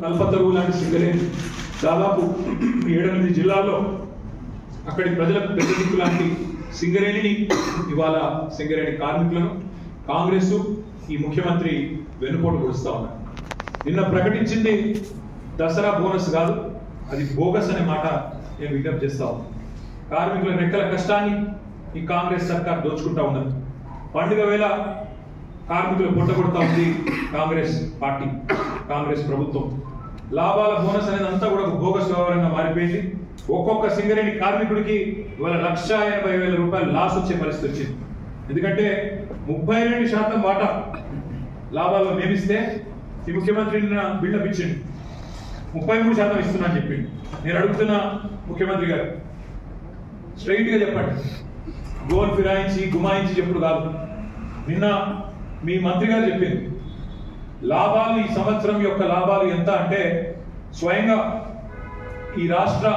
కల్పతరువు లాంటి సింగరేణి దాదాపు 7-8 జిల్లాల్లో అక్కడి ప్రజలకు పెద్ద దిక్కు లాంటి సింగరేణిని ఇవాళ సింగరేణి కార్మికులను కాంగ్రెస్ ఈ ముఖ్యమంత్రి వెన్నుపోటు పొడుస్తా ఉన్నారు. నిన్న ప్రకటించింది దసరా బోనస్ కాదు, అది బోగస్ అనే మాట నేను విజ్ఞప్తి చేస్తా ఉన్నాను. కార్మికుల రెక్కల కష్టాన్ని ఈ కాంగ్రెస్ సర్కార్ దోచుకుంటా ఉన్నది. పండుగ వేళ కార్మికులు పొట్టగొడతా ఉంది కాంగ్రెస్ పార్టీ, కాంగ్రెస్ ప్రభుత్వం. లాభాల బోనస్ అనేది అంతా కూడా ఒక బోగస్ వ్యవహారంగా మారిపోయింది. ఒక్కొక్క సింగరేణి కార్మికుడికి ఇవాళ 1,80,000 రూపాయలు లాస్ వచ్చే పరిస్థితి వచ్చింది. ఎందుకంటే 32% వాటా లాభాల్లో మేమిస్తే ఈ ముఖ్యమంత్రి బిల్డప్ ఇచ్చింది, 33% ఇస్తున్నా అని చెప్పింది. నేను అడుగుతున్న ముఖ్యమంత్రి గారు, స్ట్రైట్ గా చెప్పండి, గోల్ ఫిరాయించి గుమాయించి చెప్పుడు కాదు. నిన్న మీ మంత్రి గారు చెప్పింది లాభాలు, ఈ సంవత్సరం యొక్క లాభాలు ఎంత అంటే స్వయంగా ఈ రాష్ట్ర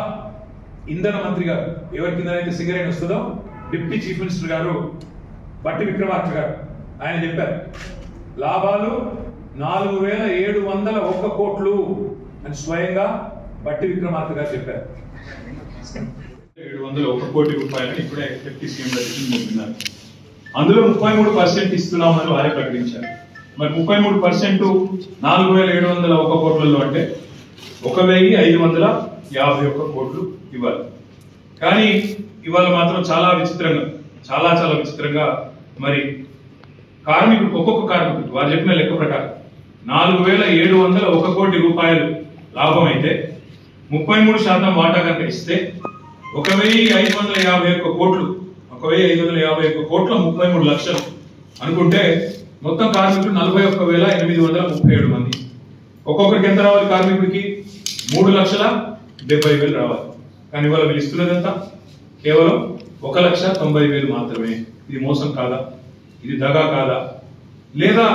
ఇంధన మంత్రి గారు, ఎవరి కిందనైతే సింగరేణి వస్తుందో డిప్యూటీ చీఫ్ మినిస్టర్ గారు బట్టి విక్రమార్క గారు, ఆయన చెప్పారు లాభాలు 4,701 కోట్లు అని స్వయంగా బట్టి విక్రమార్క గారు చెప్పారు. 701 కోటి రూపాయలని ఇప్పుడే డిప్యూటీ సీఎం చెప్పినారు. అందులో 33% ఇస్తున్నామని వారే ప్రకటించారు. మరి 33% 4,701 కోట్లలో అంటే 1,551 కోట్లు ఇవ్వాలి. కానీ ఇవాళ మాత్రం చాలా విచిత్రంగా, చాలా విచిత్రంగా మరి కార్మికుడు, ఒక్కొక్క కార్మికుడు వారు చెప్పిన లెక్క ప్రకారం 4,701 కోటి రూపాయలు లాభం అయితే 33% వాటా కనుక ఇస్తే 1,551 కోట్లు, 1,551 కోట్ల 33 లక్షలు అనుకుంటే మొత్తం కార్మికులు 41,837 మంది. ఒక్కొక్కరికి ఎంత రావాలి? కార్మికుడికి 3,70,000 రావాలి. కానీ ఇవాళ వీళ్ళు ఇస్తున్నదంతా కేవలం 1,90,000 మాత్రమే. ఇది మోసం కాదా? ఇది దగా కాదా? లేదా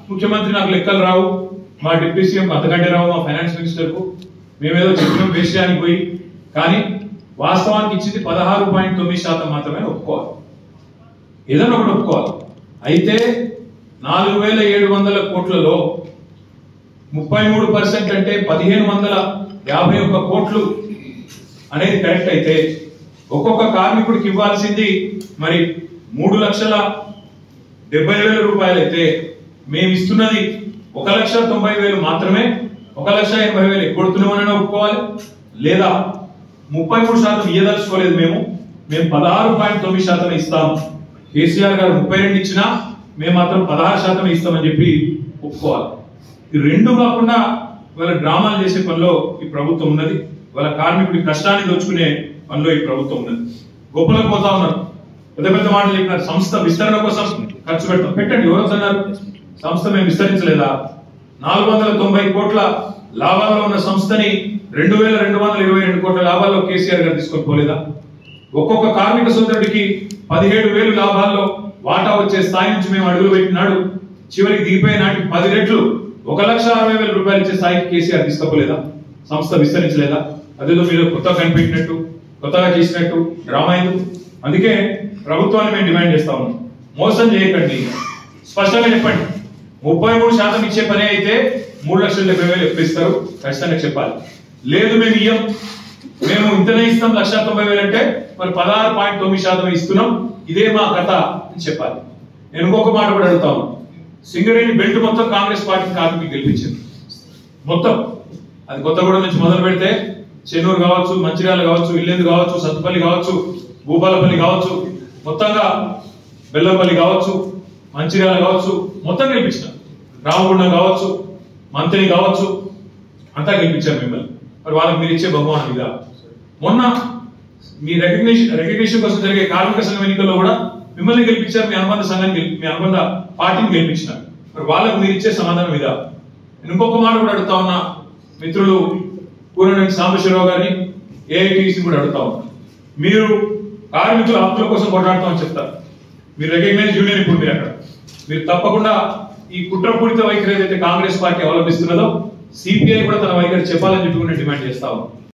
ముఖ్యమంత్రి నాకు లెక్కలు రావు, మా డిప్యూటీ సీఎం అంతకంటే రావు, మా ఫైనాన్స్ మినిస్టర్ కు మేమేదో చెప్పినాం విషయానికి పోయి, కానీ వాస్తవానికి ఇచ్చింది 16.9% మాత్రమే ఒప్పుకోవాలి. ఏదైనా ఒకటి ఒప్పుకోవాలి. అయితే 4,700 కోట్లలో 33% అంటే 1,551 కోట్లు అనేది కరెక్ట్ అయితే ఒక్కొక్క కార్మికుడికి ఇవ్వాల్సింది మరి 3,70,000 రూపాయలు అయితే మేము ఇస్తున్నది 1,90,000 మాత్రమే. 1,80,000 ఎగ్గొడుతున్నామని ఒప్పుకోవాలి. లేదా 33% ఇయ్యదలుచుకోలేదు, మేము 16.9% ఇస్తాము. కేసీఆర్ గారు 32 ఇచ్చినా మేము మాత్రం 16% ఇస్తామని చెప్పి ఒప్పుకోవాలి. ఈ రెండు కాకుండా వాళ్ళ డ్రామాలు చేసే పనిలో ఈ ప్రభుత్వం ఉన్నది. వాళ్ళ కార్మికుడి కష్టాన్ని దోచుకునే పనిలో ఈ ప్రభుత్వం ఉన్నది. గొప్పలకు పోతా ఉన్నారు, పెద్ద పెద్ద మాటలు చెప్పినారు. సంస్థ విస్తరణ కోసం ఖర్చు పెడతాం, పెట్టండి. ఎవరు అన్నారు? సంస్థ మేము విస్తరించలేదా? 490 కోట్ల లాభాల్లో ఉన్న సంస్థని 2,222 కోట్ల లాభాల్లో కేసీఆర్ గారు తీసుకొని పోలేదా? ఒక్కొక్క కార్మిక సోదరుడికి 17,000 లాభాల్లో వాటా వచ్చే స్థాయి నుంచి మేము అడుగులు పెట్టినాడు. చివరికి దిగిపోయే నాటికి 10 రెట్లు 1,60,000 రూపాయలు ఇచ్చే స్థాయికి కేసీఆర్ తీసుకోలేదా? సంస్థ విస్తరించలేదా? అదేదో మీరు కొత్తగా కనిపెట్టినట్టు, కొత్తగా చేసినట్టు డ్రామా ఎందుకు? అందుకే ప్రభుత్వాన్ని మేము డిమాండ్ చేస్తా ఉన్నాం, మోసం చేయకండి, స్పష్టంగా చెప్పండి. 33% ఇచ్చే పని అయితే 3,70,000 ఎప్పుడు ఇస్తారు? ఖచ్చితంగా చెప్పాలి. లేదు మేము ఇయ్యం, మేము ఇంతనే ఇస్తాం 1,90,000 అంటే మరి 16.9% ఇస్తున్నాం, ఇదే మా కథ అని చెప్పాలి. నేను ఇంకొక మాట కూడా అడుగుతాను. సింగరేణి బెల్ట్ మొత్తం కాంగ్రెస్ పార్టీ కార్మికులు గెలిపించింది. మొత్తం అది కొత్తగూడెం నుంచి మొదలు పెడితే చెన్నూరు కావచ్చు, మంచిర్యాల కావచ్చు, ఇల్లెందు కావచ్చు, సత్తుపల్లి కావచ్చు, భూపాలపల్లి కావచ్చు, మొత్తంగా బెల్లంపల్లి కావచ్చు, మంచిర్యాల కావచ్చు, మొత్తం గెలిపించిన. రామగుండం కావచ్చు, మంత్రి కావచ్చు, అంతా గెలిపించారు మిమ్మల్ని. మరి వాళ్ళకి మీరు ఇచ్చే బహుమానం ఇదా? మొన్న మీ రికగ్నిషన్ కోసం జరిగే కార్మిక సంఘం ఎన్నికల్లో కూడా మిమ్మల్ని గెలిపించారు, మీ అనుబంధ సంఘాన్ని, మీ అనుబంధ పార్టీని గెలిపించినారు. మరి వాళ్ళకు మీరు ఇచ్చే సమాధానం ఇదా? నేను ఇంకొక మాట కూడా అడుగుతా ఉన్నా, మిత్రులు కూరనేని సాంబశివరావు గారిని, ఏఐటీసీ కూడా అడుగుతా ఉన్నా. మీరు కార్మికుల హక్కుల కోసం కొట్లాడతామని చెప్తారు, మీరు రికగ్నైజ్ యూనియన్ ఇప్పుడు మీరు అక్కడ, మీరు తప్పకుండా ఈ కుట్రపూరిత వైఖరి ఏదైతే కాంగ్రెస్ పార్టీ అవలంబిస్తున్నదో సిపిఐ కూడా తన వైఖరి చెప్పాలని చెప్పి డిమాండ్ చేస్తా ఉన్నాం.